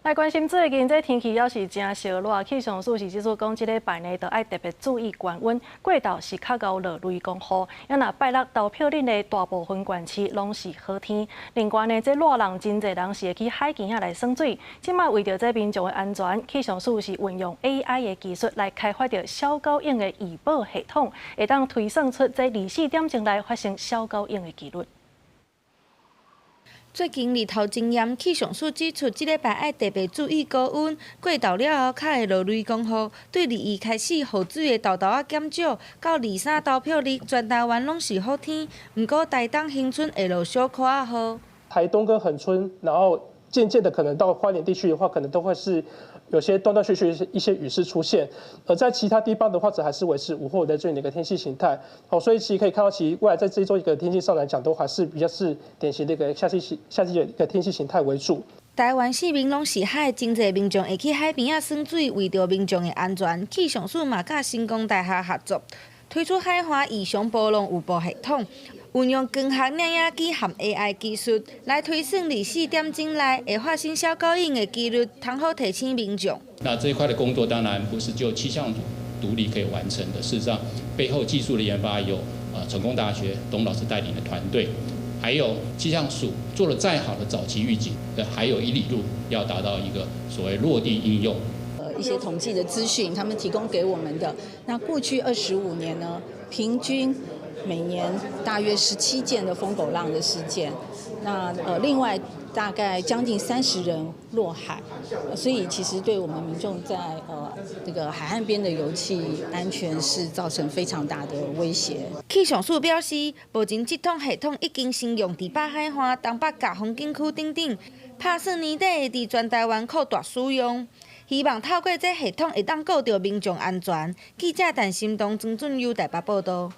来关心最近这天气要是真烧热，气象署是指出讲，这礼拜呢，要爱特别注意降温。过道是较高落雷公雨，也若拜六投票日的大部分县市拢是好天。另外呢，这热人真侪人是会去海边遐来耍水。即卖为着这民众的安全，气象署是运用 AI 的技术来开发着小高温的预报系统，会当推算出这24点钟内发生小高温的几率。 最近日头真炎，气象署指出，即礼拜爱特别注意高温，过昼了后，较会落雷公雨。对22开始，雨水会豆豆减少，到23投票日，全台湾拢是好天。不过台东恒春会落小可仔雨。台东跟恒春，然后渐渐的可能到花莲地区的话，可能都会是有些断断续续一些雨势出现。而在其他地方的话，则还是维持午后的这样的一个天气形态。好，所以其实可以看到，其实未来在这一周一个天气上来讲，都还是比较是典型的一个夏季的一个天气形态为主。 台湾四面拢是海，真侪民众会去海边耍水，为着民众的安全，气象署嘛甲新光大厦合作，推出海华异常波浪预报系统，运用光学摄影机和 AI 技术来推算24点钟内会发生小高温的几率，通好提醒民众。那这一块的工作当然不是就气象组独立可以完成的，事实上背后技术的研发有成功大学董老师带领的团队。 还有气象署做了再好的早期预警，还有1里路要达到一个所谓落地应用。一些统计的资讯，他们提供给我们的。那过去25年呢，平均每年大约17件的疯狗浪的事件。那另外大概将近30人落海，所以其实对我们民众在这个海岸边的油气安全是造成非常大的威胁。气象署表示，目前这套系统已经先用伫北海岸、东北角风景区等等，打算年底会伫全台湾扩大使用。希望透过这系统会当顾到民众安全。记者陈心东、曾俊佑台北报道。